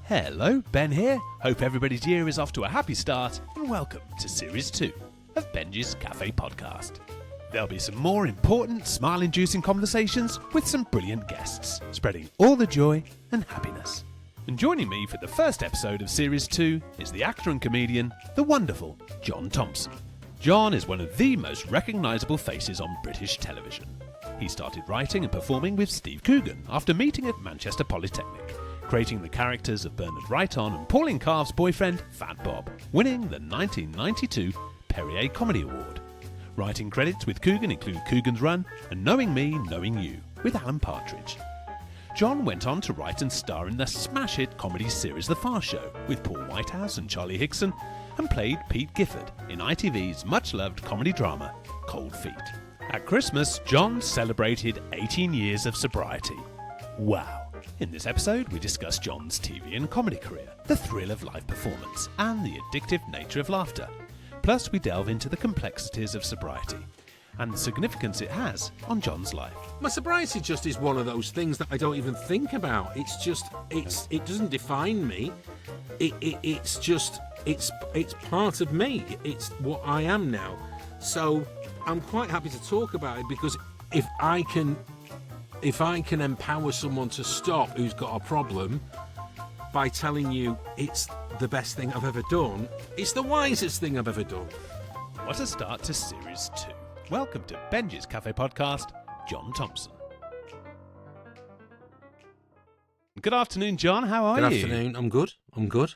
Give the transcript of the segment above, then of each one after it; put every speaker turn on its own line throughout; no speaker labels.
Hello, Ben here. Hope everybody's year is off to a happy start, and welcome to Series 2 of Benjy's Cafe Podcast. There'll be some more important, smile-inducing conversations with some brilliant guests, spreading all the joy and happiness. And joining me for the first episode of Series 2 is the actor and comedian, the wonderful John Thomson. John is one of the most recognisable faces on British television. He started writing and performing with Steve Coogan after meeting at Manchester Polytechnic, creating the characters of Bernard Wrighton and Pauline Carve's boyfriend, Fat Bob, winning the 1992 Perrier Comedy Award. Writing credits with Coogan include Coogan's Run and Knowing Me, Knowing You with Alan Partridge. John went on to write and star in the smash hit comedy series The Far Show with Paul Whitehouse and Charlie Hickson, and played Pete Gifford in ITV's much-loved comedy drama Cold Feet. At Christmas, John celebrated 18 years of sobriety. Wow! In this episode, we discuss John's TV and comedy career, the thrill of live performance, and the addictive nature of laughter. Plus, we delve into the complexities of sobriety and the significance it has on John's life.
My sobriety just is one of those things that I don't even think about. It doesn't define me. It's part of me. It's what I am now. So I'm quite happy to talk about it, because if I can empower someone to stop who's got a problem by telling you it's the best thing I've ever done, it's the wisest thing I've ever done.
What a start to Series 2. Welcome to Benjy's Cafe Podcast, John Thomson. Good afternoon, John. How are you?
Good afternoon. I'm good.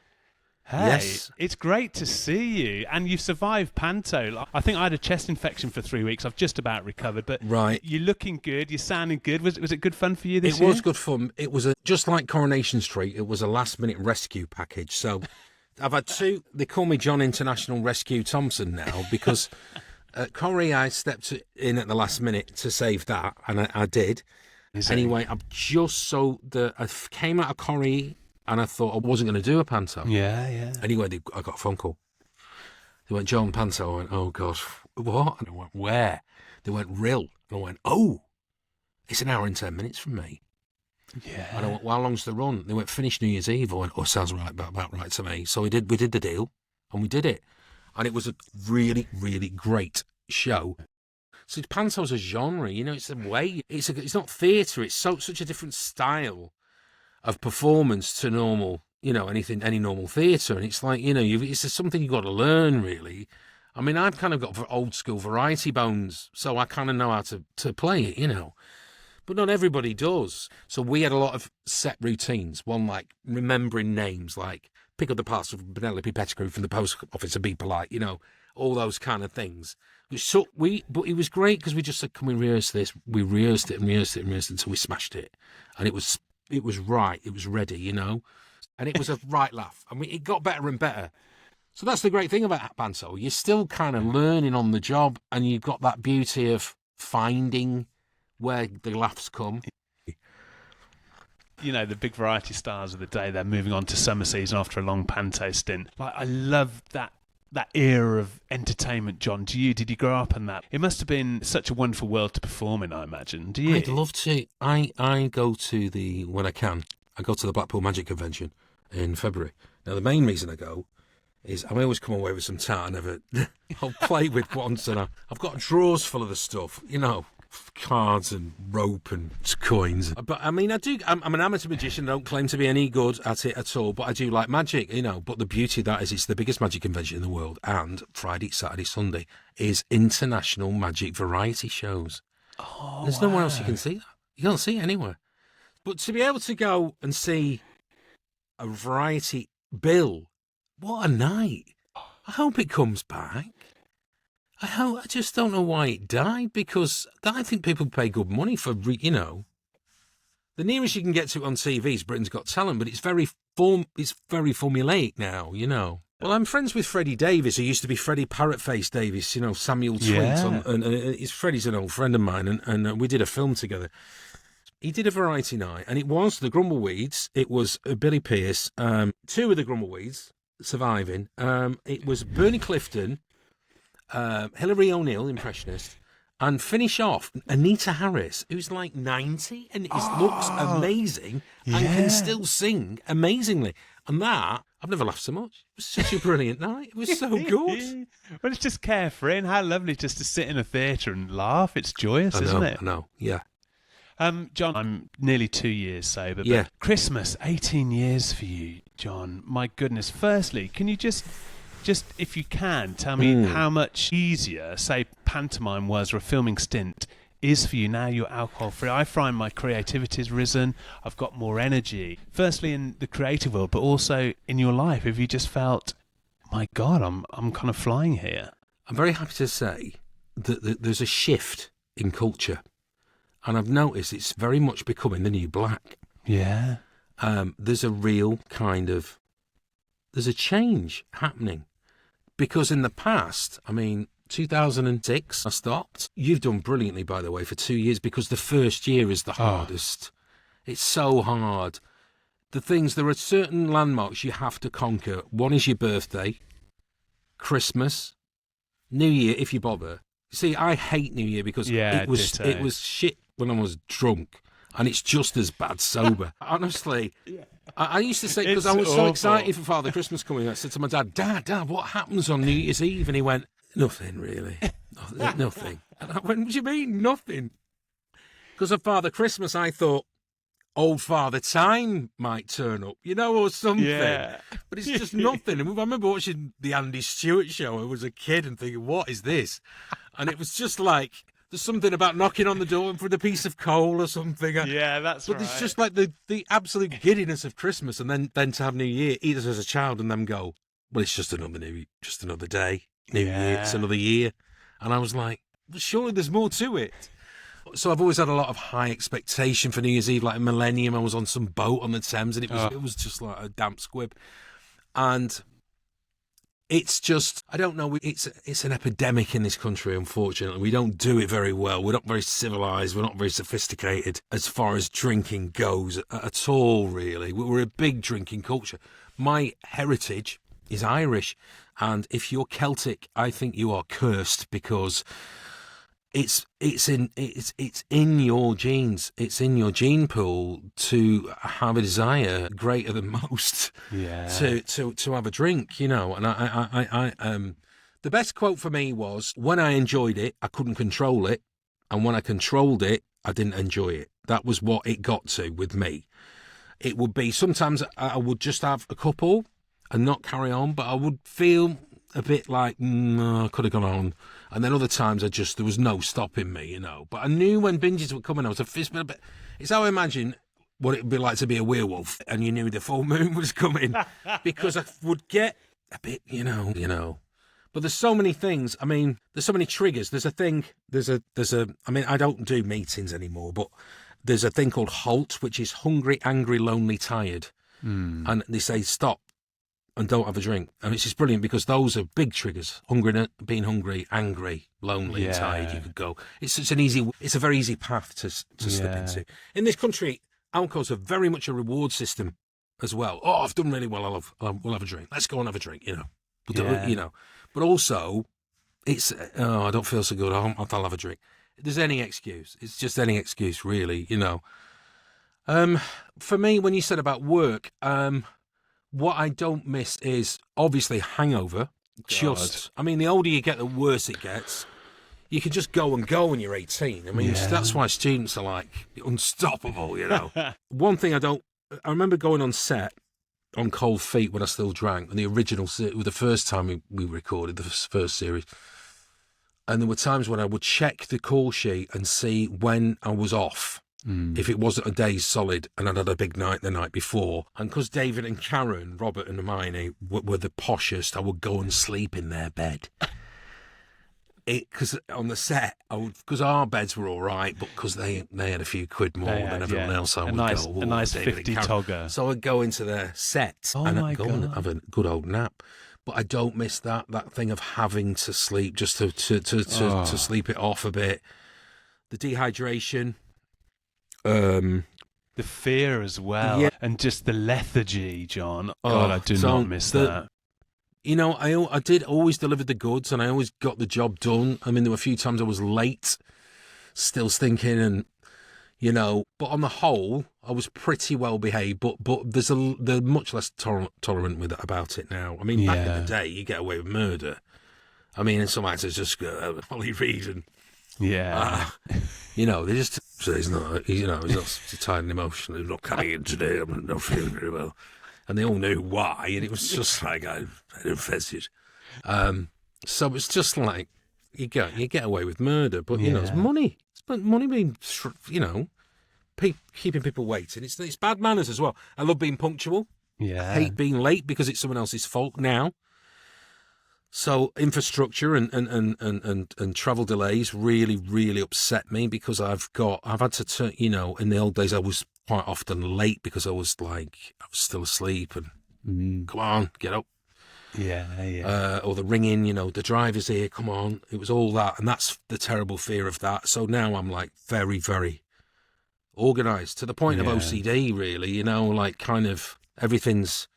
Hey,
yes.
It's great to see you. And you've survived Panto. I think I had a chest infection for 3 weeks. I've just about recovered. But
right.
You're looking good. You're sounding good. Was it good fun for you this year?
It was good fun. It was just like Coronation Street. It was a last-minute rescue package. So I've had two. They call me John International Rescue Thomson now, because at Corrie I stepped in at the last minute to save that, and I did. Anyway, I came out of Corrie, and I thought I wasn't going to do a panto.
Yeah.
Anyway, I got a phone call. They went, John, panto. I went, oh, gosh, what? And I went, where? They went, Rill. And I went, oh, it's an hour and 10 minutes from me.
Yeah.
And I went, well, how long's the run? They went, finish New Year's Eve. I went, oh, sounds right, about right to me. So we did the deal, and we did it. And it was a really, really great show. So panto's a genre, it's a way. It's not theatre. It's such a different style of performance to normal, any normal theatre. And it's like, it's something you've got to learn, really. I mean, I've kind of got old school variety bones, so I kind of know how to play it, But not everybody does. So we had a lot of set routines. One like remembering names, like pick up the parcel from Penelope Pettigrew from the post office and be polite, all those kind of things. But it was great, because we just said, can we rehearse this? We rehearsed it until we smashed it. And it was right. It was ready, And it was a right laugh. I mean, it got better and better. So that's the great thing about panto. You're still kind of learning on the job, and you've got that beauty of finding where the laughs come.
The big variety stars of the day, they're moving on to summer season after a long panto stint. I love that era of entertainment, John. Did you grow up in that? It must have been such a wonderful world to perform in, I imagine. Do you?
I'd love to. I go to when I can, I go to the Blackpool Magic Convention in February. Now, the main reason I go is I always come away with some tart I'll play with once, and I've got drawers full of the stuff, cards and rope and coins. But I mean, I'm an amateur magician. I don't claim to be any good at it at all, but I do like magic, But the beauty of that is it's the biggest magic convention in the world, and Friday, Saturday, Sunday is international magic variety shows.
Oh,
there's nowhere else you can see that. You can't see it anywhere. But to be able to go and see a variety bill, what a night. I hope it comes back. I just don't know why it died, because I think people pay good money for, The nearest you can get to it on TV is Britain's Got Talent, but it's very formulaic now, Well, I'm friends with Freddie Davis, who used to be Freddie Parrotface Davis, Samuel Twint.
Yeah.
And Freddie's an old friend of mine, and we did a film together. He did a variety night, and it was the Grumbleweeds. It was Billy Pearce, two of the Grumbleweeds surviving. It was Bernie Clifton, Hilary O'Neill, impressionist, and finish off Anita Harris, who's like 90 and looks amazing and can still sing amazingly. And that, I've never laughed so much. It was such a brilliant night. It was so good.
Well, it's just carefree, and how lovely just to sit in a theatre and laugh. It's joyous, isn't it?
I know, yeah.
John, I'm nearly 2 years sober, but
Yeah.
Christmas, 18 years for you, John. My goodness. Firstly, can you just if you can, tell me how much easier, say, pantomime was, or a filming stint is for you now you're alcohol-free? I find my creativity's risen. I've got more energy. Firstly, in the creative world, but also in your life. Have you just felt, my God, I'm kind of flying here?
I'm very happy to say that there's a shift in culture. And I've noticed it's very much becoming the new black.
Yeah.
There's a real there's a change happening. Because in the past, 2006, I stopped. You've done brilliantly, by the way, for 2 years, because the first year is the hardest. It's so hard. There are certain landmarks you have to conquer. One is your birthday, Christmas, New Year, if you bother. See, I hate New Year because it was shit when I was drunk, and it's just as bad sober. Honestly, I used to say, because I was so excited for Father Christmas coming, I said to my dad, Dad, what happens on New Year's Eve? And he went, nothing really, nothing. And I went, what do you mean, nothing? Because of Father Christmas, I thought old Father Time might turn up, or something.
Yeah.
But it's just nothing. And I remember watching the Andy Stewart show. I was a kid and thinking, what is this? And it was just like, there's something about knocking on the door for a piece of coal or something.
Yeah, that's right.
But it's just like the absolute giddiness of Christmas, and then to have New Year, either as a child and then go, well, it's just another day. New Year, it's another year. And I was like, well, surely there's more to it. So I've always had a lot of high expectation for New Year's Eve. Like a Millennium, I was on some boat on the Thames, and it was just like a damp squib. And it's just, I don't know, it's an epidemic in this country, unfortunately. We don't do it very well. We're not very civilised. We're not very sophisticated as far as drinking goes at all, really. We're a big drinking culture. My heritage is Irish, and if you're Celtic, I think you are cursed, because it's in your genes. It's in your gene pool to have a desire greater than most.
Yeah.
To have a drink, And I the best quote for me was, when I enjoyed it, I couldn't control it, and when I controlled it, I didn't enjoy it. That was what it got to with me. It would be, sometimes I would just have a couple and not carry on, but I would feel a bit like, I could have gone on. And then other times there was no stopping me, But I knew when binges were coming, I was a fist bit. It's how I imagine what it would be like to be a werewolf, and you knew the full moon was coming, because I would get a bit, But there's so many things. There's so many triggers. There's a. I don't do meetings anymore, but there's a thing called HALT, which is hungry, angry, lonely, tired, and they say stop and don't have a drink. And it's just brilliant, because those are big triggers. Being hungry, angry, lonely, and tired. You could go. It's a very easy path to slip into. In this country, alcohol's very much a reward system as well. Oh, I've done really well. We'll have a drink. Let's go and have a drink. We'll do it. But also, it's I don't feel so good. I'll have a drink. If there's any excuse. It's just any excuse, really. For me, when you said about work, what I don't miss is obviously hangover. The older you get, the worse it gets. You can just go and go when you're 18. That's why students are like unstoppable, One thing I remember going on set on Cold Feet when I still drank, and the first time we recorded the first series. And there were times when I would check the call sheet and see when I was off. If it wasn't a day solid and I'd had a big night the night before. And because David and Karen, Robert and Hermione, were the poshest, I would go and sleep in their bed. Because on the set, because our beds were all right, but because they had a few quid more than everyone else, I would go.
A nice 50 togger.
So I'd go into their set and I'd go and have a good old nap. But I don't miss that thing of having to sleep, just to sleep it off a bit. The dehydration.
The fear as well, and just the lethargy, John. God, I do not miss that.
I did always deliver the goods, and I always got the job done. There were a few times I was late, still stinking, and but on the whole, I was pretty well behaved. But they're much less tolerant with it about it now. I mean, back in the day, you get away with murder. I mean, in some actors just go, Holly Reid, and they just say he's not tired and emotional. He's not coming in today. I'm not feeling very well, and they all knew why, and it was just like I didn't fancy it. So it's just like you get away with murder, but it's money. It's money being keeping people waiting. It's bad manners as well. I love being punctual.
Yeah,
I hate being late because it's someone else's fault now. So infrastructure and travel delays really, really upset me because I've had to turn, in the old days I was quite often late because I was still asleep and come on, get up.
Yeah.
Or the ringing, the driver's here, come on. It was all that, and that's the terrible fear of that. So now I'm like very, very organised to the point of OCD, really, kind of everything's.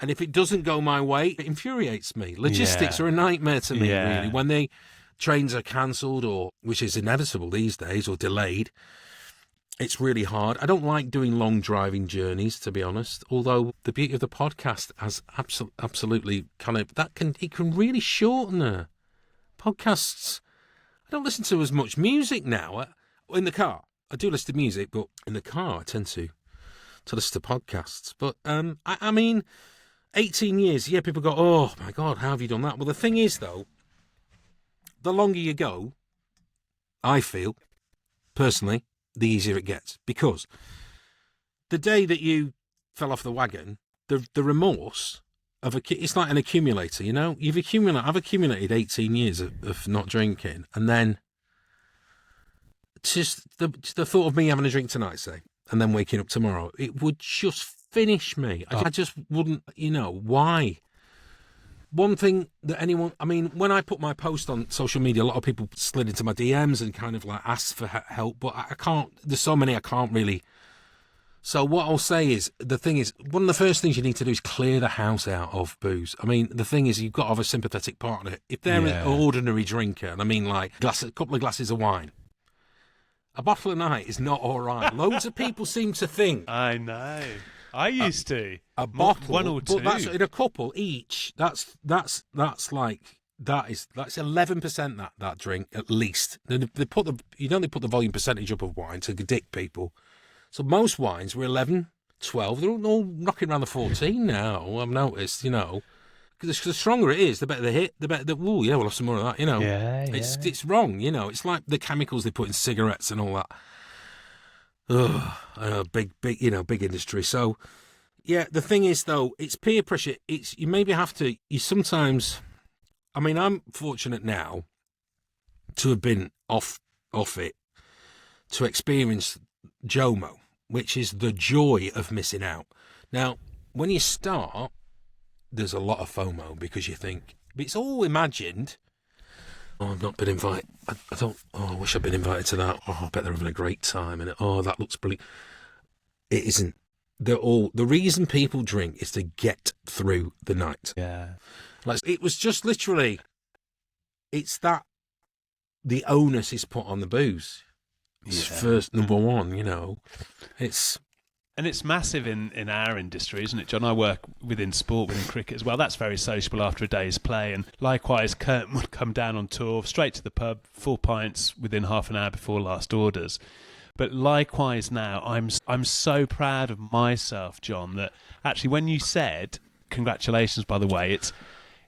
And if it doesn't go my way, it infuriates me. Logistics are a nightmare to me, really. When the trains are cancelled, or which is inevitable these days, or delayed, it's really hard. I don't like doing long driving journeys, to be honest. Although the beauty of the podcast has absolutely it can really shorten a podcasts. I don't listen to as much music now in the car. I do listen to music, but in the car I tend to listen to podcasts. But I mean, 18 years, people go, oh my God, how have you done that? Well, the thing is, though, the longer you go, I feel, personally, the easier it gets. Because the day that you fell off the wagon, the remorse it's like an accumulator, I've accumulated 18 years of not drinking, and then just the thought of me having a drink tonight, say, and then waking up tomorrow, it would just finish me. I just wouldn't, why? One thing that when I put my post on social media, a lot of people slid into my DMs and kind of like asked for help, but I can't, there's so many I can't really. So what I'll say is, the thing is, one of the first things you need to do is clear the house out of booze. I mean, the thing is, you've got to have a sympathetic partner. If they're an ordinary drinker, and I mean like a couple of glasses of wine, a bottle a night is not all right. Loads of people seem to think.
I know. I used to.
A bottle,
one or two.
But that's in a couple each. That's 11% that drink at least. They put the volume percentage up of wine to dick people. So most wines were 11, 12. They're all knocking around the 14 now. I've noticed, because the stronger it is, the better the hit. The better we'll have some more of that. It's wrong. It's like the chemicals they put in cigarettes and all that. Ugh, I know, big industry. So, the thing is, though, it's peer pressure. You maybe have to, sometimes, I'm fortunate now to have been off it, to experience JOMO, which is the joy of missing out. Now, when you start, there's a lot of FOMO because you think, it's all imagined. Oh, I've not been invited. I wish I'd been invited to that. Oh, I bet they're having a great time. And that looks brilliant. It isn't. The reason people drink is to get through the night.
Yeah.
Like, it was just literally, it's that the onus is put on the booze. It's first, number one,
And it's massive in our industry, isn't it, John? I work within sport, within cricket as well. That's very sociable after a day's play. And likewise, Curtin would come down on tour, straight to the pub, 4 pints within half an hour before last orders. But likewise now, I'm so proud of myself, John, that actually when you said, congratulations, by the way,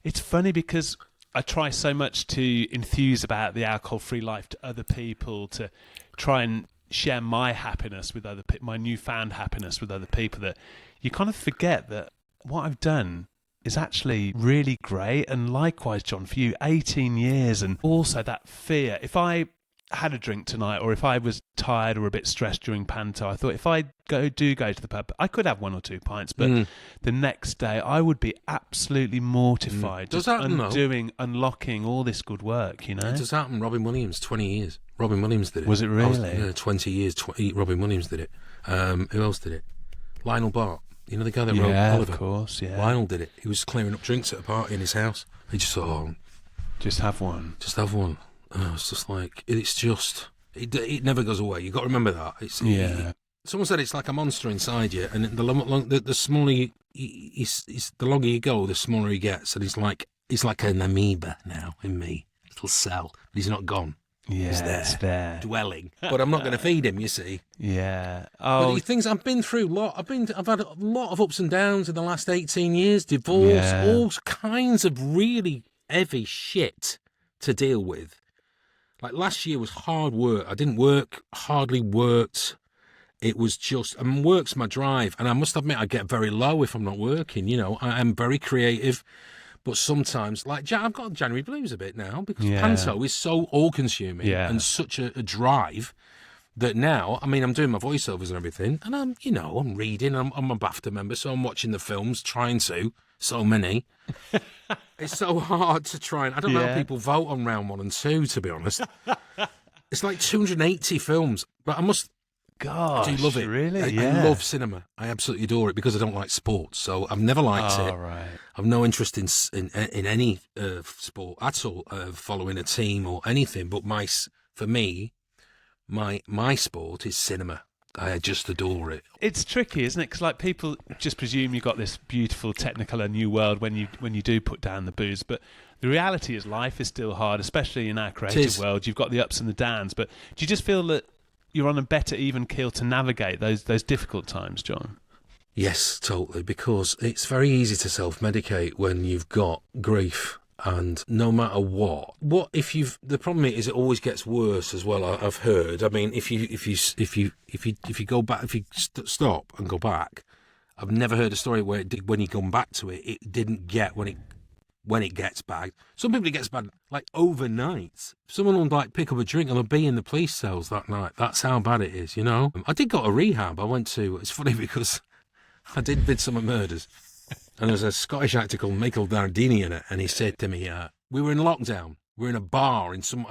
it's funny because I try so much to enthuse about the alcohol-free life to other people, to try and share my happiness with other people, my newfound happiness with other people, that you kind of forget that what I've done is actually really great. And likewise, John, for you, 18 years, and also that fear. If I had a drink tonight, or if I was tired or a bit stressed during Panto, I thought if I go to the pub, I could have 1 or 2 pints, but the next day I would be absolutely mortified.
Does that
unlocking all this good work,
It does happen. Robin Williams, 20 years. Robin Williams did it.
Was it really?
20 years. Robin Williams did it. Who else did it? Lionel Bart. The guy that wrote Oliver.
Of course, yeah.
Lionel did it. He was clearing up drinks at a party in his house. He just thought,
just have one.
Just have one. Oh, it's just like, it's just, It never goes away. You've got to remember that. Someone said it's like a monster inside you, and the smaller the longer you go, the smaller he gets, and he's like an amoeba now in me, little cell. But he's not gone.
Yeah,
it's there, dwelling. But I'm not going to feed him. You see.
Yeah.
But the things I've been through, I've had a lot of ups and downs in the last 18 years. Divorce, all kinds of really heavy shit to deal with. Like last year was hard work. I didn't work, hardly worked. It was just, work's my drive. And I must admit, I get very low if I'm not working. You know, I am very creative. But sometimes, like, I've got January blues a bit now because Panto is so all-consuming and such a drive that now, I mean, I'm doing my voiceovers and everything, and I'm reading, I'm a BAFTA member, so I'm watching the films, so many. It's so hard to try, and I don't know how people vote on round 1 and 2, to be honest. It's like 280 films, but I must...
Gosh,
I do love it.
Really?
I love cinema. I absolutely adore it because I don't like sports, so I've never liked it.
Right.
I've no interest in any sport at all, following a team or anything. But for me, my sport is cinema. I just adore it.
It's tricky, isn't it? Because like people just presume you've got this beautiful Technicolor new world when you do put down the booze, but the reality is life is still hard, especially in our creative world. You've got the ups and the downs, but do you just feel that you're on a better even keel to navigate those difficult times, John?
Yes, totally, because it's very easy to self-medicate when you've got grief, and no matter what the problem is it always gets worse as well. I've heard. I mean, if you go back, if you stop and go back, I've never heard a story where it did, when you come back to it, it didn't get when it gets bad. Some people it gets bad like overnight. Someone will like pick up a drink and they'll be in the police cells that night. That's how bad it is, you know. I did go to rehab. I went to. It's funny because I did Midsummer Murders, and there was a Scottish actor called Michael Dardini in it, and he said to me, "We were in lockdown. We were in a bar in some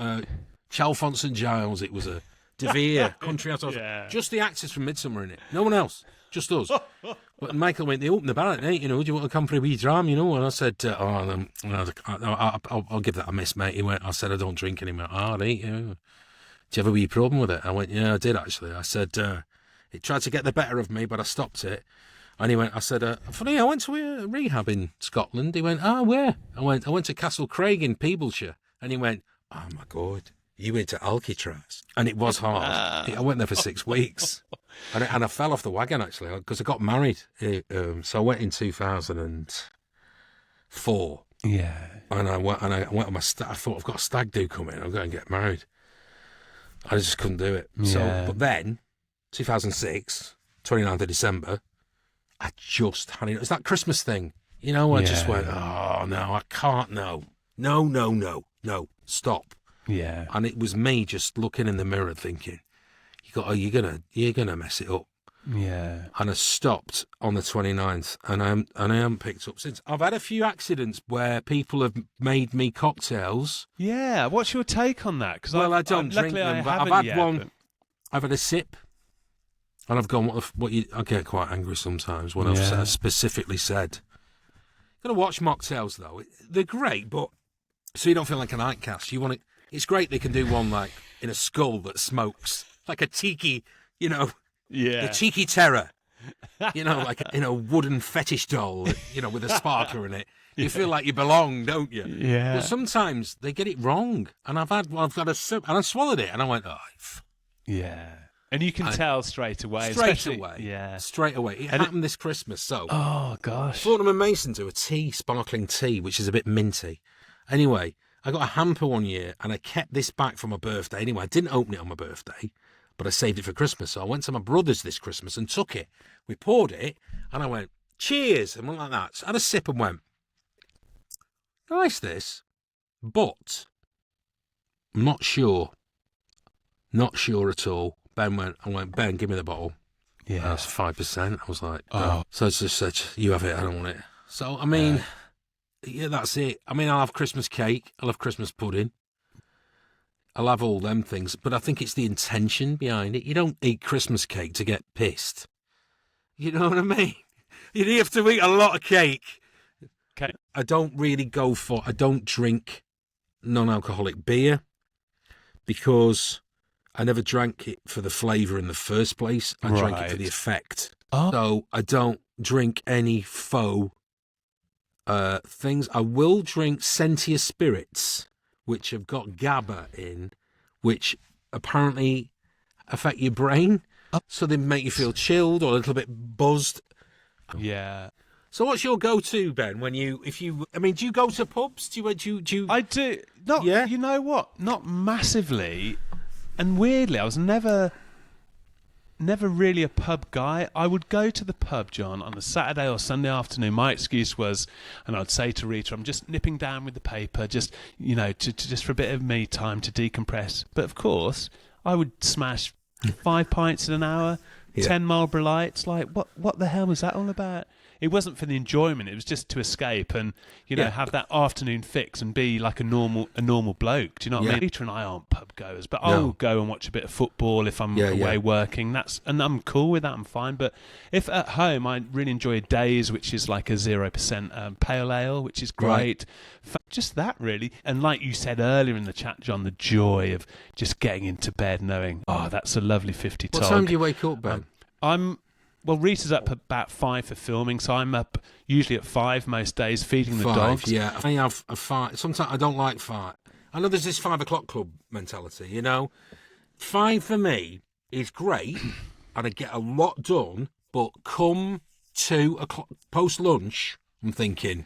Chalfont St Giles. It was a De Vere country house. Just the actors from Midsummer in it. No one else." Just us. But Michael went, they opened the bar at night, you know, do you want to come for a wee dram, you know? And I said, I'll give that a miss, mate. He went, I said, I don't drink anymore. Right, yeah. Do you have a wee problem with it? I went, yeah, I did actually. I said, it tried to get the better of me, but I stopped it. And he went, I said, funny, I went to a rehab in Scotland. He went, where? I went to Castle Craig in Peebleshire. And he went, oh my God, you went to Alcatraz. And it was hard. I went there for 6 weeks. And I fell off the wagon, actually, because I got married. So I went in 2004. Yeah. And I went on my I thought, I've got a stag do coming. I'm going to get married. I just couldn't do it. Yeah. So, but then, 2006, 29th of December, I just had it. It was that Christmas thing. You know, I just went, oh, no, I can't, no. No, stop. Yeah. And it was me just looking in the mirror thinking, you're gonna mess it up. Yeah. And I stopped on the 29th, and I haven't picked up since. I've had a few accidents where people have made me cocktails.
Yeah. What's your take on that?
Well, I don't drink them, but I've had one. But... I've had a sip, and I've gone, I get quite angry sometimes when I've specifically said. Got to watch mocktails though. They're great, but so you don't feel like an outcast. You want to. It's great they can do one like in a skull that smokes. Like a tiki, you know, the tiki terror, you know, like in a wooden fetish doll, you know, with a sparkler in it. You feel like you belong, don't you? Yeah. But sometimes they get it wrong, and I've had a sip, and I swallowed it, and I went,
yeah. And you can tell straight away.
Straight away. It happened this Christmas, so.
Oh gosh.
Fortnum and Mason do a sparkling tea, which is a bit minty. Anyway, I got a hamper one year, and I kept this back for my birthday. Anyway, I didn't open it on my birthday. But I saved it for Christmas. So I went to my brother's this Christmas and took it. We poured it, and I went, cheers, and went like that. So I had a sip and went, nice this, but I'm not sure. Not sure at all. I went, Ben, give me the bottle. Yeah. That's 5%. I was like, oh. So it's just said, you have it, I don't want it. So, I mean, that's it. I mean, I'll have Christmas cake. I'll have Christmas pudding. I'll have all them things, but I think it's the intention behind it. You don't eat Christmas cake to get pissed. You know what I mean? You have to eat a lot of cake. Okay. I don't drink non-alcoholic beer because I never drank it for the flavour in the first place. I drank it for the
Right.
effect.
Oh.
So I don't drink any faux things. I will drink Sentia spirits, which have got GABA in, which apparently affect your brain. So they make you feel chilled or a little bit buzzed.
Yeah.
So what's your go-to, Ben, do you go to pubs? Do you...
I do. Not,
Yeah?
You know what? Not massively. And weirdly, I was never really a pub guy. I would go to the pub, John, on a Saturday or Sunday afternoon. My excuse was, and I'd say to Rita, I'm just nipping down with the paper, just, just for a bit of me time to decompress. But of course, I would smash 5 pints in an hour,
Yeah.
10 Marlboro Lights. Like, what the hell was that all about? It wasn't for the enjoyment. It was just to escape and, have that afternoon fix and be like a normal bloke. Do you know what I
Yeah.
mean? Peter and I aren't pub goers, but
No.
I'll go and watch a bit of football if I'm away
Yeah.
working. And I'm cool with that. I'm fine. But if at home, I really enjoy Days, which is like a 0% pale ale, which is great. Just that, really. And like you said earlier in the chat, John, the joy of just getting into bed knowing, that's a lovely 50
What
tog.
time do you wake up, Ben?
Well, Rita's up about 5 for filming, so I'm up usually at 5 most days feeding the
5,
dogs.
yeah. I have a 5. Sometimes I don't like 5. I know there's this 5 o'clock club mentality, 5 for me is great, and I get a lot done, but come 2 o'clock, post-lunch, I'm thinking,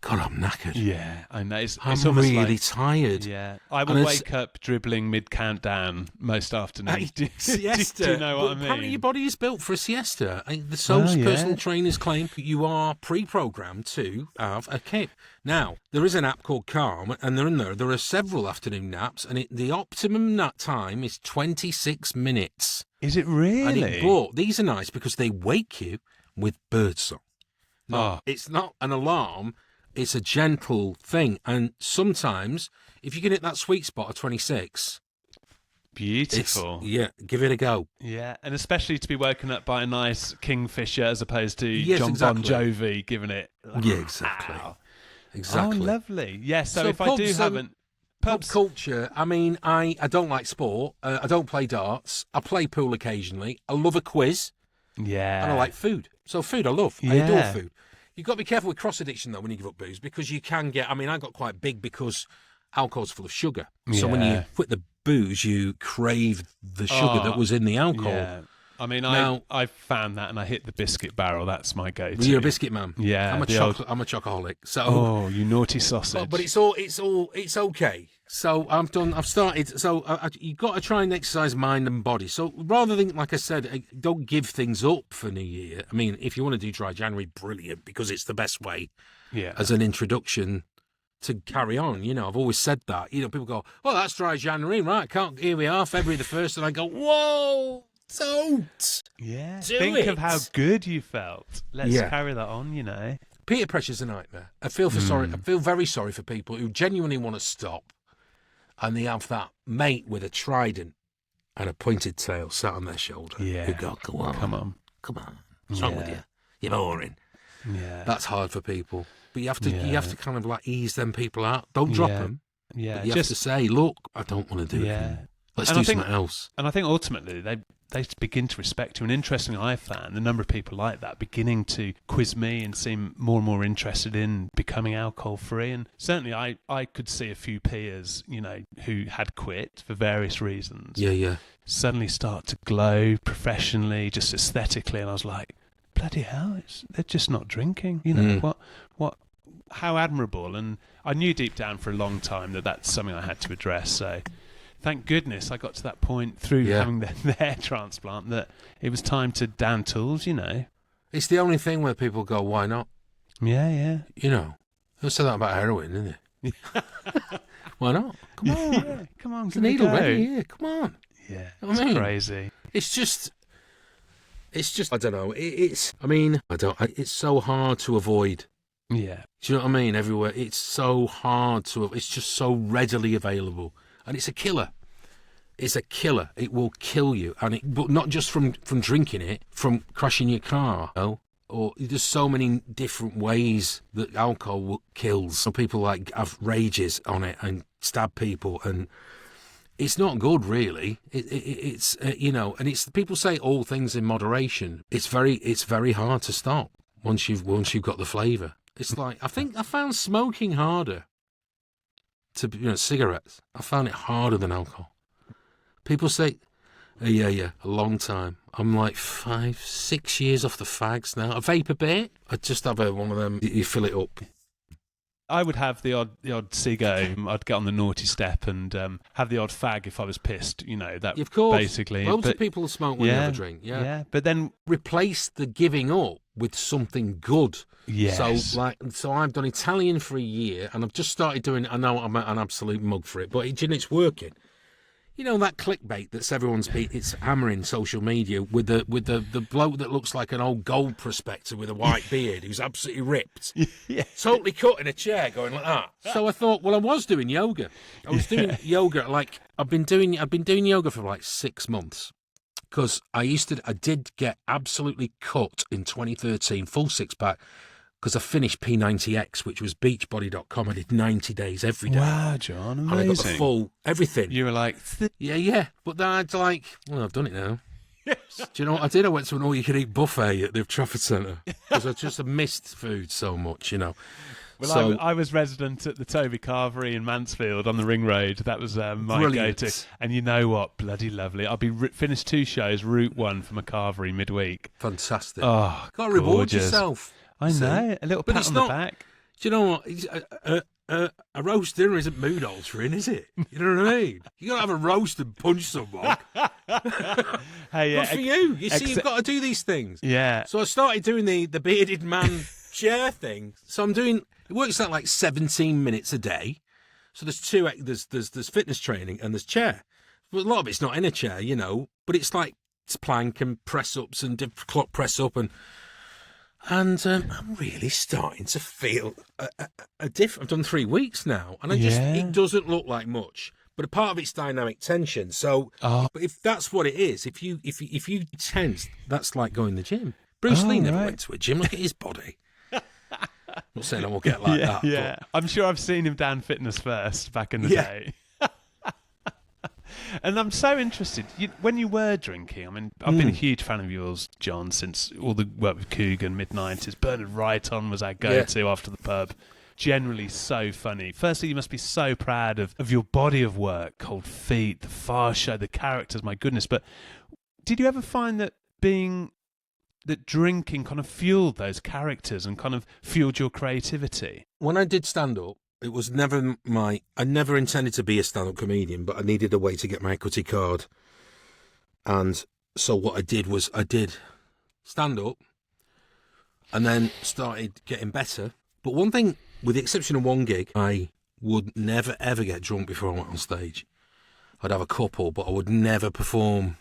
God, I'm knackered.
Yeah, I know. It's
I'm
almost
really
like,
tired.
yeah, I
And
will
it's-
wake up dribbling mid-countdown most afternoons.
Siesta.
Do you know what I mean?
Apparently your body is built for a siesta. The SOAP's
yeah.
personal trainers claim you are pre-programmed to have a kip. Now, there is an app called Calm, and there are several afternoon naps, and the optimum nap time is 26 minutes.
Is it really?
But these are nice because they wake you with birdsong. No,
Oh.
it's not an alarm. It's a gentle thing. And sometimes, if you can hit that sweet spot of 26...
Beautiful.
give it a go.
Yeah, and especially to be woken up by a nice kingfisher as opposed to
Yes,
John
exactly.
Bon Jovi giving it.
Yeah, exactly.
Ow.
Exactly.
Oh, lovely. Yeah, so if I
pubs,
do haven't...
Pub
Pubs...
culture, I don't like sport. I don't play darts. I play pool occasionally. I love a quiz.
Yeah.
And I like food. So food I love. I
Yeah.
adore food. You've got to be careful with cross-addiction, though, when you give up booze, because you can get... I got quite big because alcohol's full of sugar. So when you
Yeah.
quit the booze, you crave the sugar that was in the alcohol.
Yeah. I mean,
Now-
I found that and I hit the biscuit barrel. That's my go-to.
Well, you're a biscuit man.
Yeah,
I'm a
the old-
chocoholic. So...
Oh, you naughty sausage.
But it's okay. So I've started. So you've got to try and exercise mind and body. So rather than, like I said, don't give things up for New Year. I mean, if you want to do dry January, brilliant, because it's the best way
yeah.
as an introduction to carry on. I've always said that. People go, "Oh, that's dry January, right? Here we are, February the 1st," and I go, "Whoa, don't."
Yeah.
Do
Think of
it.
how good you felt. Let's
Yeah.
carry that on,
Peer pressure's a nightmare. I feel very sorry for people who genuinely want to stop, and they have that mate with a trident and a pointed tail sat on their shoulder.
Yeah.
Who go, come on. What's wrong with
Yeah.
you? You're boring.
Yeah.
That's hard for people. But you have to
Yeah.
kind of like ease them people out. Don't drop
Yeah.
them.
Yeah.
But you have to say, look, I don't want to do it.
Yeah.
Anymore. Let's
And
do
I think-
something else.
And I think ultimately they begin to respect you. And interestingly, I found the number of people like that beginning to quiz me and seem more and more interested in becoming alcohol free. And certainly I could see a few peers, who had quit for various reasons,
Yeah.
suddenly start to glow professionally, just aesthetically. And I was like, bloody hell, they're just not drinking. What, how admirable. And I knew deep down for a long time that that's something I had to address. So thank goodness I got to that point through having the hair transplant that it was time to down tools,
It's the only thing where people go, why not?
Yeah.
They'll say that about heroin, didn't they? Why not? Come on.
Yeah, come on,
It's
give
a
it a
needle
go.
ready, yeah, come on.
Yeah,
I
it's
mean-
crazy.
It's just, I don't know. It's so hard to avoid.
Yeah.
Do you know what I mean? Everywhere. It's so hard it's just so readily available. And it's a killer. It's a killer. It will kill you. But not just from drinking it, from crashing your car. Or there's so many different ways that alcohol kills. Some people have rages on it and stab people. And It's not good, really. It's you know, and it's people say all things in moderation. It's very hard to stop once you've got the flavour. It's like I think I found smoking harder. Cigarettes. I found it harder than alcohol. People say, yeah, a long time. I'm like 5-6 years off the fags now. I vape a bit. I just have one of them. You fill it up.
I would have the odd ciggo. I'd get on the naughty step and have the odd fag if I was pissed. You know that.
Of course,
basically.
Loads of people smoke when they have a drink. Yeah,
but then
replace the giving up with something good.
Yes.
So I've done Italian for a year, and I've just started doing. I know I'm an absolute mug for it, but it's working. You know that clickbait that's it's hammering social media with the bloke that looks like an old gold prospector with a white beard who's absolutely ripped, totally cut in a chair, going like that. So I thought, well, I was doing yoga. I was doing yoga. Like I've been doing yoga for like 6 months because I did get absolutely cut in 2013, full six pack. Because I finished P90X, which was beachbody.com. I did 90 days every day.
Wow, John, amazing.
And I got the full everything.
You were like...
Yeah. But then I'd like, well, I've done it now. Yes. Do you know what I did? I went to an all-you-can-eat buffet at the Trafford Centre. Because I just missed food so much, you know.
Well,
so,
I was resident at the Toby Carvery in Mansfield on the Ring Road. That was my go-to. And you know what? Bloody lovely. I'll be finished 2 shows, Route 1 from a carvery midweek.
Fantastic.
Oh,
got to reward yourself.
I know, a little pat on the back.
Do you know what? A roast dinner isn't mood altering, is it? You know what I mean? You got to have a roast and punch someone.
Hey,
Good for you. You see, you've got to do these things.
Yeah.
So I started doing the bearded man chair thing. So I'm doing. It works out like 17 minutes a day. So there's fitness training and there's chair. But a lot of it's not in a chair, you know. But it's like it's plank and press ups and clock press up and. And I'm really starting to feel a difference. I've done 3 weeks now, and it doesn't look like much. But a part of it's dynamic tension. So, but if that's what it is, if you tense, that's like going to the gym. Bruce Lee never went to a gym. Look at his body. I'm not saying I will get like that.
Yeah, but... I'm sure I've seen him down Fitness First back in the day. And I'm so interested, when you were drinking, I mean, I've been a huge fan of yours, John, since all the work with Coogan, mid-90s. Bernard Wright-on was our go-to after the pub. Generally so funny. Firstly, you must be so proud of your body of work, Cold Feet, The Far Show, the characters, my goodness. But did you ever find that drinking kind of fueled those characters and kind of fueled your creativity?
When I did stand-up, it was never I never intended to be a stand-up comedian, but I needed a way to get my equity card. And so what I did was I did stand-up and then started getting better. But one thing, with the exception of one gig, I would never, ever get drunk before I went on stage. I'd have a couple, but I would never perform.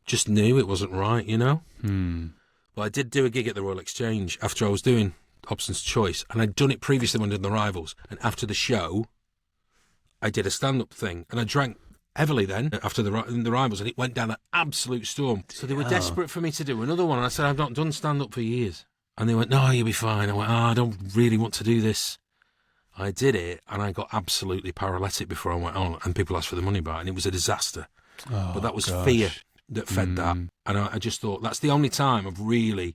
Just knew it wasn't right, you know? But I did do a gig at the Royal Exchange after I was doing Hobson's Choice, and I'd done it previously when I did The Rivals, and after the show I did a stand-up thing, and I drank heavily then after the Rivals, and it went down an absolute storm. So they were desperate for me to do another one, and I said, I've not done stand-up for years. And they went, no, you'll be fine. I went, I don't really want to do this. I did it, and I got absolutely paralytic before I went on, and people asked for the money back, and it was a disaster. But that was fear that fed that, and I just thought, that's the only time I've really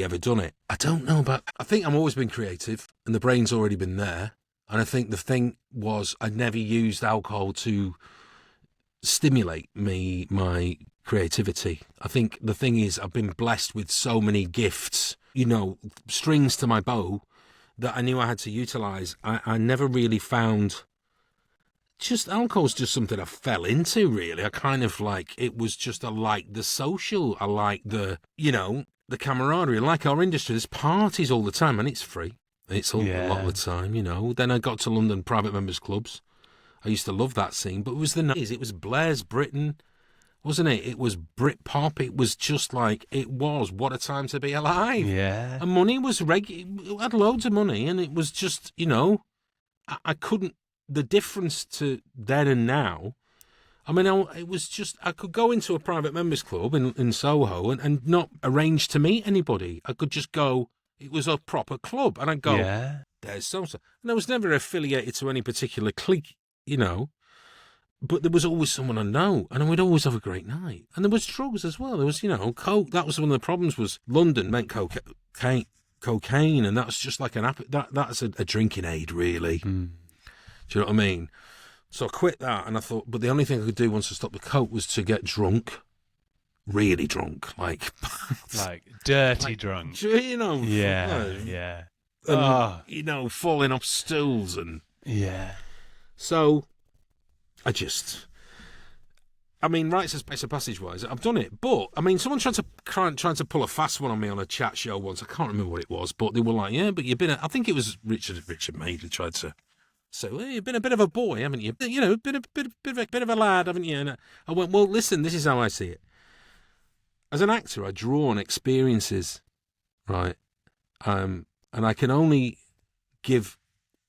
ever done it. I don't know, but I think I've always been creative and the brain's already been there. And I think the thing was I never used alcohol to stimulate my creativity. I think the thing is I've been blessed with so many gifts, you know, strings to my bow that I knew I had to utilise. I never really found... Just alcohol's just something I fell into, really. I kind of like... It was just, I like the social. I like the, you know... the camaraderie. Like our industry, there's parties all the time, and it's free. It's all a lot of the time, you know. Then I got to London private members clubs. I used to love that scene, but it was the 90s. It was Blair's Britain, wasn't it? It was Britpop. It was just like, it was what a time to be alive. Yeah. And money was I had loads of money, and it was just, you know, I couldn't. The difference to then and now. I mean, it was just, I could go into a private members club in Soho and not arrange to meet anybody. I could just go, it was a proper club, and I'd go, there's so-and-so. And I was never affiliated to any particular clique, you know. but there was always someone I know, and we'd always have a great night. And there was drugs as well. There was, coke. That was one of the problems. Was London meant cocaine, and that's just like that's a drinking aid, really. Do you know what I mean? So I quit that, and I thought, but the only thing I could do once I stopped the coke was to get drunk, really drunk, like
dirty drunk.
Yeah. And, falling off stools and So rites of passage wise, I've done it, but someone tried to pull a fast one on me on a chat show once. I can't remember what it was, but they were like, "Yeah, but you've been." I think it was Richard Madeley tried to. So you've been a bit of a boy, haven't you? Been a bit of a lad, haven't you? And I went, well, listen, this is how I see it. As an actor, I draw on experiences, right? And I can only give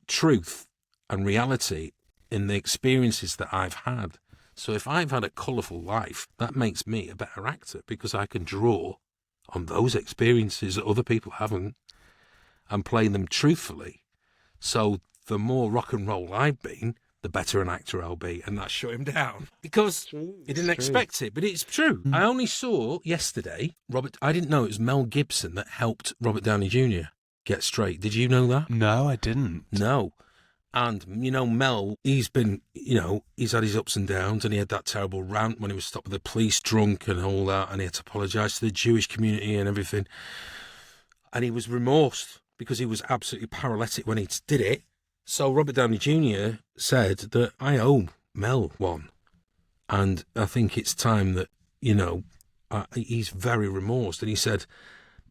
truth and reality in the experiences that I've had. So if I've had a colourful life, that makes me a better actor because I can draw on those experiences that other people haven't and play them truthfully. So the more rock and roll I've been, the better an actor I'll be. And that shut him down because he didn't expect it. But it's true. I only saw yesterday, I didn't know it was Mel Gibson that helped Robert Downey Jr. get straight. Did you know that?
No, I didn't.
No. And, Mel, he's been, he's had his ups and downs, and he had that terrible rant when he was stopped with the police drunk and all that, and he had to apologise to the Jewish community and everything. And he was remorsed because he was absolutely paralytic when he did it. So Robert Downey Jr. said that I owe Mel one. And I think it's time that, he's very remorsed. And he said,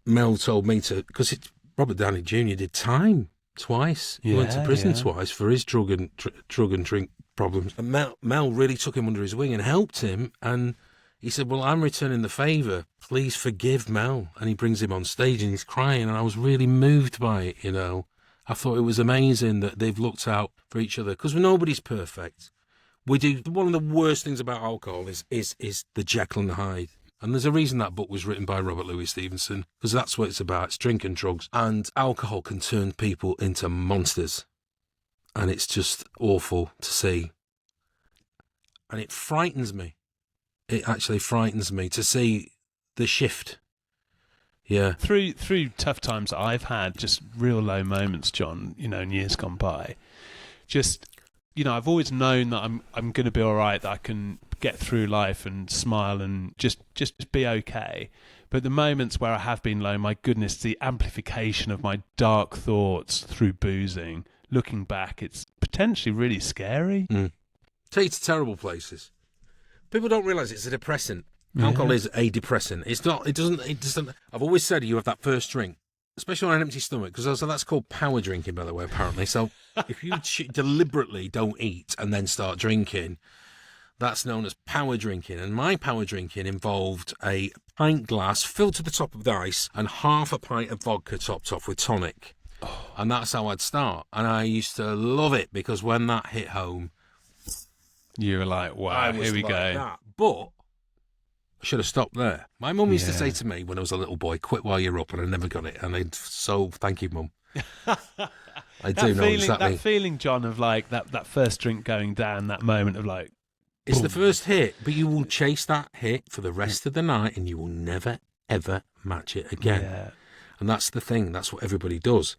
Mel told me to, because Robert Downey Jr. did time twice. He went to prison twice for his drug and drink problems. And Mel really took him under his wing and helped him. And he said, well, I'm returning the favour. Please forgive Mel. And he brings him on stage and he's crying. And I was really moved by it, I thought it was amazing that they've looked out for each other because nobody's perfect. We do. One of the worst things about alcohol is the Jekyll and Hyde. And there's a reason that book was written by Robert Louis Stevenson, because that's what it's about. It's drink and drugs. And alcohol can turn people into monsters. And it's just awful to see. And it frightens me. It actually frightens me to see the shift. Yeah.
Through tough times that I've had, just real low moments, John, in years gone by, just, I've always known that I'm going to be all right, that I can get through life and smile and just be okay. But the moments where I have been low, my goodness, the amplification of my dark thoughts through boozing, looking back, it's potentially really scary.
Take you to terrible places. People don't realise it's a depressant. Alcohol is a depressant. It's not. It doesn't. I've always said you have that first drink, especially on an empty stomach, because that's called power drinking, by the way, apparently. So if you deliberately don't eat and then start drinking, that's known as power drinking. And my power drinking involved a pint glass filled to the top with ice and half a pint of vodka topped off with tonic. And that's how I'd start. And I used to love it because when that hit home,
you were like, wow, here we go.
That. But I should have stopped there. My mum used to say to me when I was a little boy, quit while you're up, and I never got it. And thank you, Mum. I do know exactly.
That feeling, John, of like that first drink going down, that moment of like...
It's boom. The first hit, but you will chase that hit for the rest of the night and you will never, ever match it again. Yeah. And that's the thing. That's what everybody does.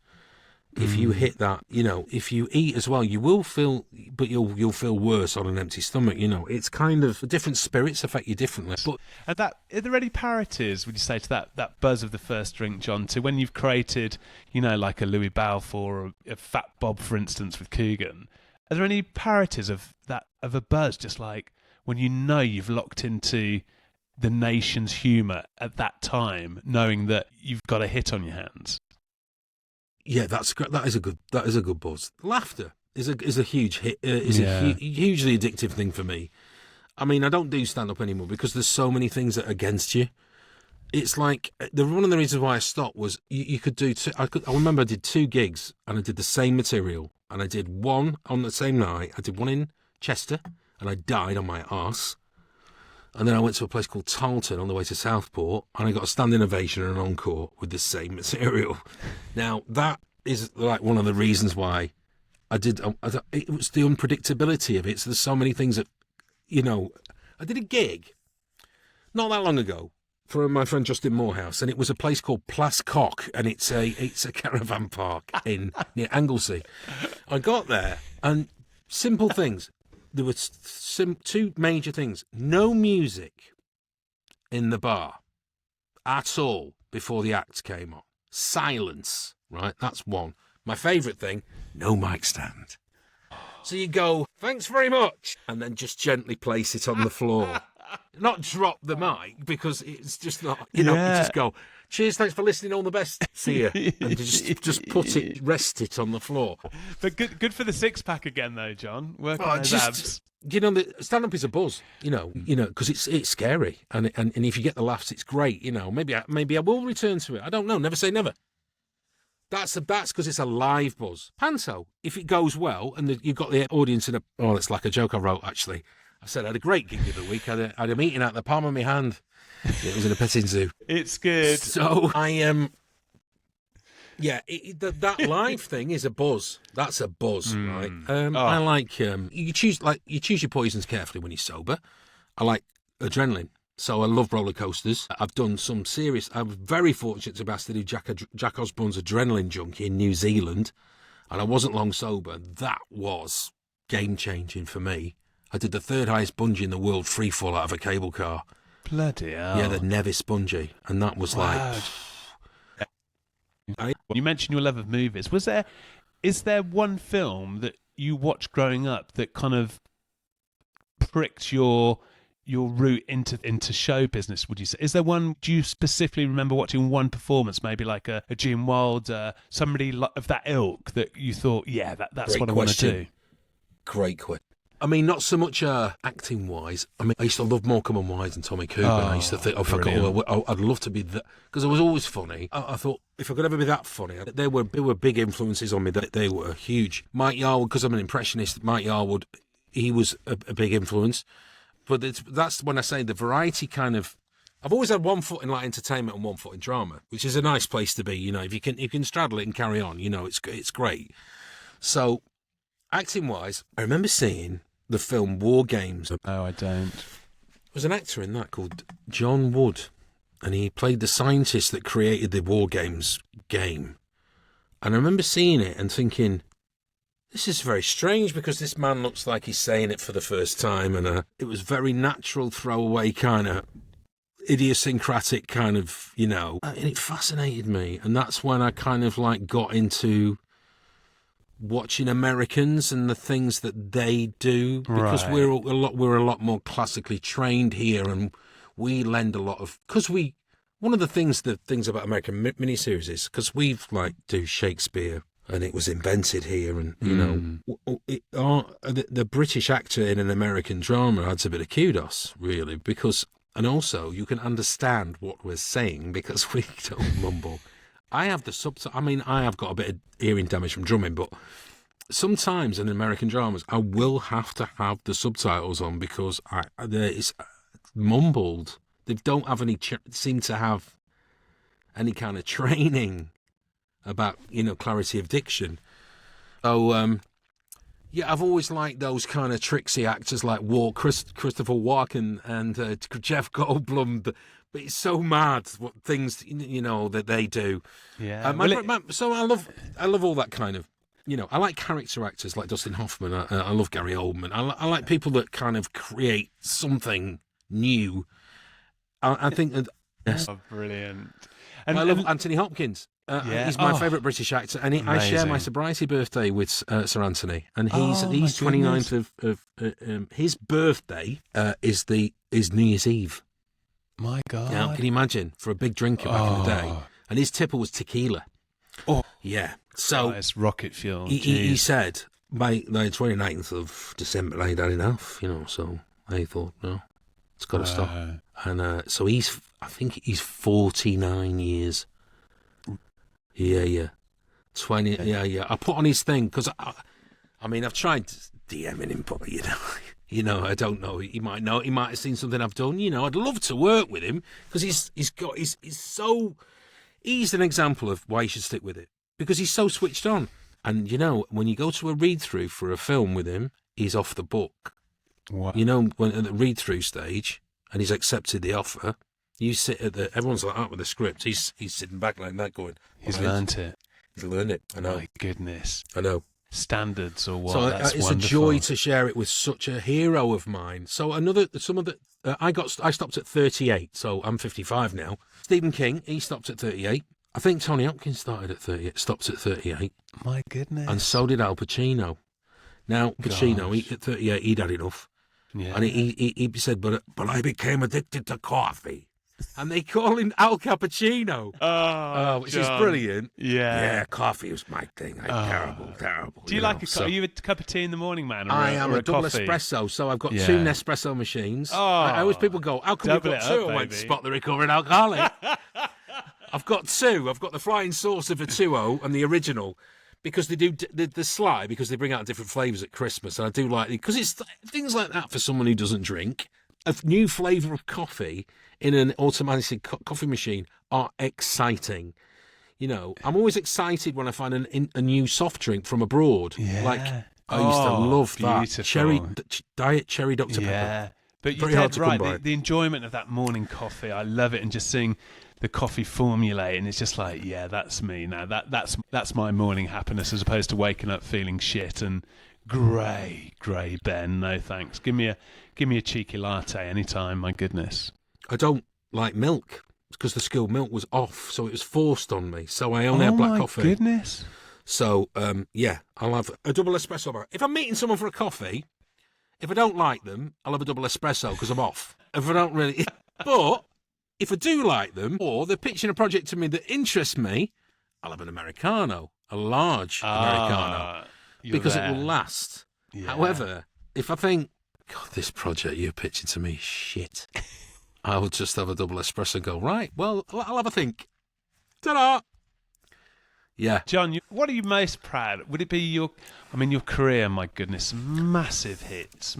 If you hit that, if you eat as well, you will feel, but you'll feel worse on an empty stomach. It's kind of different spirits affect you differently. But
are there any parodies, would you say, to that buzz of the first drink, John, to when you've created, like a Louis Balfour or a Fat Bob, for instance, with Coogan? Are there any parodies of a buzz, just like when you've locked into the nation's humour at that time, knowing that you've got a hit on your hands?
Yeah, that is a good buzz. Laughter is a huge hit. A hugely addictive thing for me. I don't do stand up anymore because there's so many things that are against you. It's like one of the reasons why I stopped was you could do two. I remember I did 2 gigs and I did the same material, and I did one on the same night. I did one in Chester and I died on my arse. And then I went to a place called Thomson on the way to Southport, and I got a standing ovation and an encore with the same material. Now, that is like one of the reasons why I did. It was the unpredictability of it. So there's so many things that I did a gig not that long ago for my friend Justin Morehouse, and it was a place called Plascock, and it's a caravan park near Anglesey. I got there, and simple things. There were two major things. No music in the bar at all before the act came on. Silence, right? That's one. My favourite thing, no mic stand. So you go, thanks very much, and then just gently place it on the floor. Not drop the mic, because it's just not, you just go, cheers, thanks for listening, all the best, see you. And just rest it on the floor.
But good for the six-pack again, though, John. Working on those abs.
The stand-up is a buzz, because it's scary, and if you get the laughs, it's great, Maybe I will return to it. I don't know. Never say never. That's because it's a live buzz. Panto, if it goes well, and you've got the audience it's like a joke I wrote, actually. I said I had a great gig the other week. I had a meeting at the palm of my hand. It was in a petting zoo.
It's good.
So I am. That live thing is a buzz. That's a buzz, right? I like you choose your poisons carefully when you're sober. I like adrenaline, so I love roller coasters. I've done some serious. I was very fortunate to be asked to do Jack Osborne's Adrenaline Junkie in New Zealand, and I wasn't long sober. That was game changing for me. I did the third highest bungee in the world, free fall out of a cable car.
Bloody hell!
Yeah, the Nevis bungee, and that was like.
You mentioned your love of movies. Is there one film that you watched growing up that kind of pricked your route into show business, would you say? Is there one, do you specifically remember watching one performance, maybe like a Gene Wilder, somebody of that ilk, that you thought, that's what I want to do?
Great question. I mean, not so much acting-wise. I mean, I used to love Morecambe and Wise and Tommy Cooper, and I used to think, I'd love to be that, because I was always funny. I thought, if I could ever be that funny, they were big influences on me. They were huge. Mike Yarwood, because I'm an impressionist, Mike Yarwood, he was a big influence. But that's when I say the variety kind of. I've always had one foot in like entertainment and one foot in drama, which is a nice place to be. If you can straddle it and carry on, it's great. So, acting-wise, I remember seeing the film War Games.
Oh, I don't.
There was an actor in that called John Wood, and he played the scientist that created the War Games game. And I remember seeing it and thinking, this is very strange, because this man looks like he's saying it for the first time, and it was very natural, throwaway kind of idiosyncratic kind of, and it fascinated me. And that's when I kind of like got into watching Americans and the things that they do, because we're a lot more classically trained here, and we lend a lot of, because one of the things about American miniseries is because we've like do Shakespeare, and it was invented here, and the British actor in an American drama adds a bit of kudos, really, and also you can understand what we're saying because we don't mumble. I have the subtitle. I mean, I have got a bit of hearing damage from drumming, but sometimes in American dramas, I will have to have the subtitles on because it's mumbled. They don't have seem to have any kind of training about, clarity of diction. So, I've always liked those kind of tricksy actors like Christopher Walken and Jeff Goldblum. But it's so mad what things that they do. Yeah. So I love all that kind of. I like character actors like Dustin Hoffman. I love Gary Oldman. I like people that kind of create something new. I think that. Yes.
Oh, brilliant.
And I love Anthony Hopkins. He's my favourite British actor, and I share my sobriety birthday with Sir Anthony, and he's 29th of his birthday is New Year's Eve.
My God!
Now, can you imagine, for a big drinker back in the day, and his tipple was tequila. Oh, yeah. So
it's rocket fuel.
He said by the 29th of December I'd had enough, So I thought, no, it's got to stop. And so I think he's 49 years. Yeah. 20. Yeah. I put on his thing because I've tried DMing him, but I don't know. He might know. He might have seen something I've done. I'd love to work with him because he's an example of why you should stick with it, because he's so switched on. And when you go to a read through for a film with him, he's off the book.
What?
You know, when at the read-through stage, and he's accepted the offer, you sit at everyone's like that with the script. He's sitting back like that going,
He's learnt it.
He's learned it. I know.
My goodness.
I know.
Standards or what?
So
That's
it's
wonderful.
a joy to share it with such a hero of mine. So I stopped at 38, so I'm 55 now. Stephen King, he stopped at 38. I think Tony Hopkins stopped at 38.
My goodness.
And so did Al Pacino. Now, Pacino, at 38, he'd had enough.
Yeah.
And he said, but I became addicted to coffee. And they call him Al Cappuccino. Which is brilliant. Yeah, coffee was my thing. Terrible.
Do you like are you a cup of tea in the morning, man? Or
I am
or
a double
coffee?
espresso, so I've got two Nespresso machines.
Oh,
I always people go, how come you've
double
got
it
two?
up,
I went,
baby.
spot the recovering alcoholic. I've got two. I've got the flying saucer for 2.0 and the original. Because they do the sly, because they bring out different flavours at Christmas, and I do like it because it's things like that for someone who doesn't drink. A new flavour of coffee in an automatic coffee machine are exciting. You know, I'm always excited when I find a new soft drink from abroad.
Yeah.
Like I used to love
beautiful.
that diet cherry Dr Pepper.
Yeah, but you're
Very hard
dead
to come
right.
by.
The enjoyment of that morning coffee, I love it, and just seeing the coffee formulate, and it's just like, yeah, that's me now. That's my morning happiness, as opposed to waking up feeling shit and grey Ben. No thanks. Give me a cheeky latte anytime. My goodness.
I don't like milk because the school milk was off, so it was forced on me. So I only have black coffee.
Oh my goodness.
So yeah, I'll have a double espresso bar. If I'm meeting someone for a coffee, if I don't like them, I'll have a double espresso because I'm off. If I don't really, but if I do like them, or they're pitching a project to me that interests me, I'll have an Americano, a large Americano, because it will last. Yeah. However, if I think, God, this project you're pitching to me, shit, I will just have a double espresso and go, right, well, I'll have a think. Ta-da! Yeah.
John, what are you most proud of? Would it be your career, my goodness, massive hits.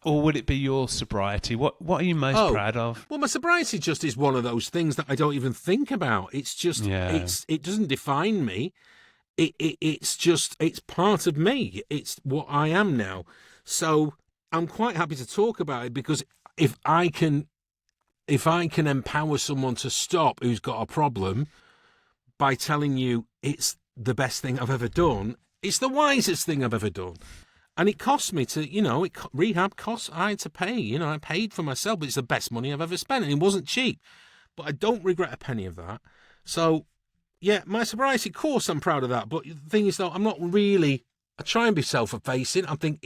Or would it be your sobriety? What are you most proud of?
Well, my sobriety just is one of those things that I don't even think about. It's just, it doesn't define me. It's part of me. It's what I am now. So I'm quite happy to talk about it because if I can empower someone to stop who's got a problem by telling you it's the best thing I've ever done, it's the wisest thing I've ever done. And it cost me to, rehab costs I had to pay. I paid for myself, but it's the best money I've ever spent. And it wasn't cheap. But I don't regret a penny of that. So, yeah, my sobriety, of course, I'm proud of that. But the thing is, though, I'm not really, I try and be self-effacing. I think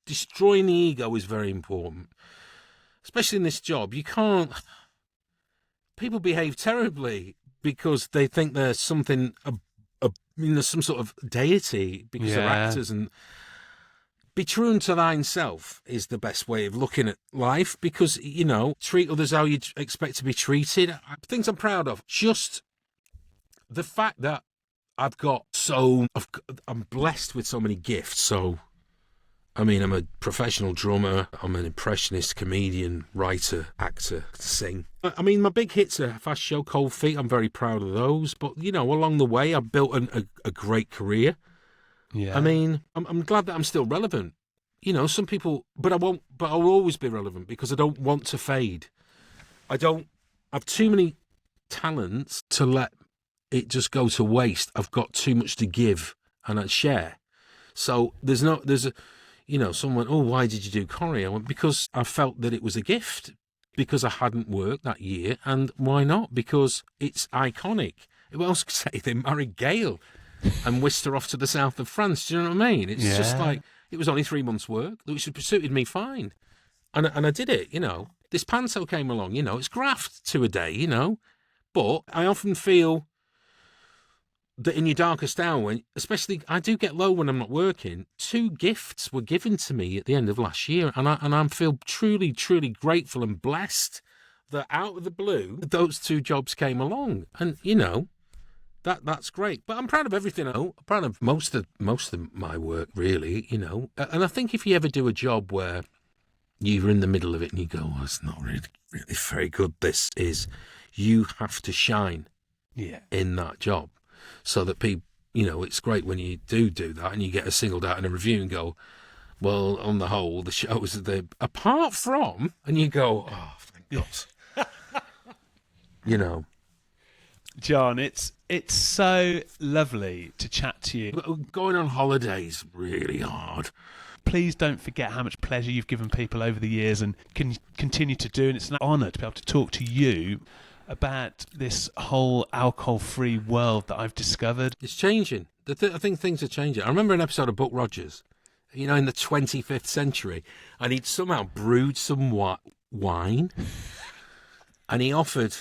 destroying the ego is very important. Especially in this job. You can't, people behave terribly because they think there's something, there's some sort of deity because they're actors, and be true unto thyself is the best way of looking at life because, treat others how you'd expect to be treated. Things I'm proud of. Just the fact that I'm blessed with so many gifts. So, I'm a professional drummer. I'm an impressionist, comedian, writer, actor, sing. My big hits are Fast Show, Cold Feet. I'm very proud of those. But, along the way, I've built a great career. Yeah. I'm glad that I'm still relevant. Some people, but I'll always be relevant because I don't want to fade. I don't have too many talents to let it just go to waste. I've got too much to give and I share. So someone, why did you do Corrie? I went, because I felt that it was a gift because I hadn't worked that year. And why not? Because it's iconic. Who else could say they married Gail and whisked her off to the south of France? Do you know what I mean? It's just like, it was only 3 months' work, which suited me fine. And I did it, This panto came along, it's graft to a day, But I often feel that in your darkest hour, especially I do get low when I'm not working, 2 gifts were given to me at the end of last year. And I feel truly, truly grateful and blessed that out of the blue, those 2 jobs came along. And, that's great. But I'm proud of everything. I'm proud of most of my work, really, And I think if you ever do a job where you're in the middle of it and you go, it's not really, really very good, this is, you have to shine in that job. So that people, it's great when you do that and you get singled out in a review and go, Well, on the whole, the shows apart from, and you go, oh, thank God. You know.
John, it's so lovely to chat to you.
Going on holidays really hard.
Please don't forget how much pleasure you've given people over the years and can continue to do. And it's an honour to be able to talk to you about this whole alcohol-free world that I've discovered.
It's changing. I think things are changing. I remember an episode of Buck Rogers, you know, in the 25th century, and he'd somehow brewed some wine, and he offered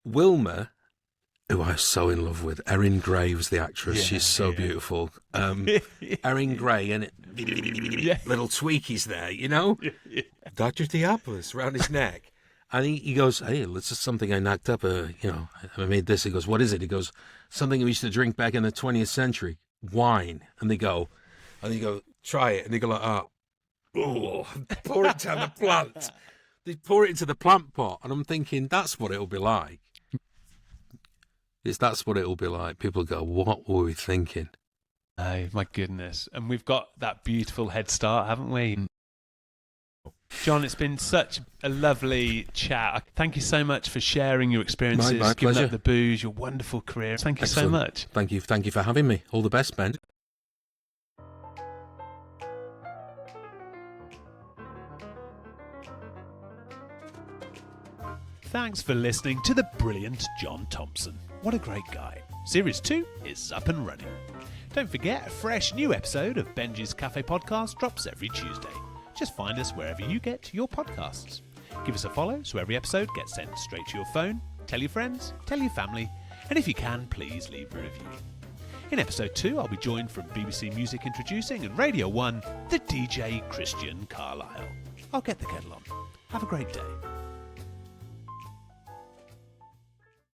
Wilma, who I was so in love with, Erin Gray was the actress. Yeah, she's so beautiful. Erin Gray, and little tweakies there, you know? Dr. Diapolis around his neck. And he goes, hey, this is something I knocked up, you know, I made this. He goes, what is it? He goes, something we used to drink back in the 20th century, wine. And they go, try it. And they go like, oh, pour it down the plant. They pour it into the plant pot. And I'm thinking, that's what it'll be like. That's what it'll be like. People go, what were we thinking?
Oh, my goodness. And we've got that beautiful head start, haven't we? John, it's been such a lovely chat. Thank you so much for sharing your experiences,
my
giving
pleasure.
up the booze, your wonderful career. Thank you so much.
Thank you for having me. All the best, Ben.
Thanks for listening to the brilliant John Thomson. What a great guy. Series 2 is up and running. Don't forget, a fresh new episode of Benjy's Cafe Podcast drops every Tuesday. Just find us wherever you get your podcasts. Give us a follow so every episode gets sent straight to your phone. Tell your friends, tell your family, and if you can, please leave a review. In episode 2, I'll be joined from BBC Music Introducing and Radio 1, the DJ Christian Carlisle. I'll get the kettle on. Have a great day.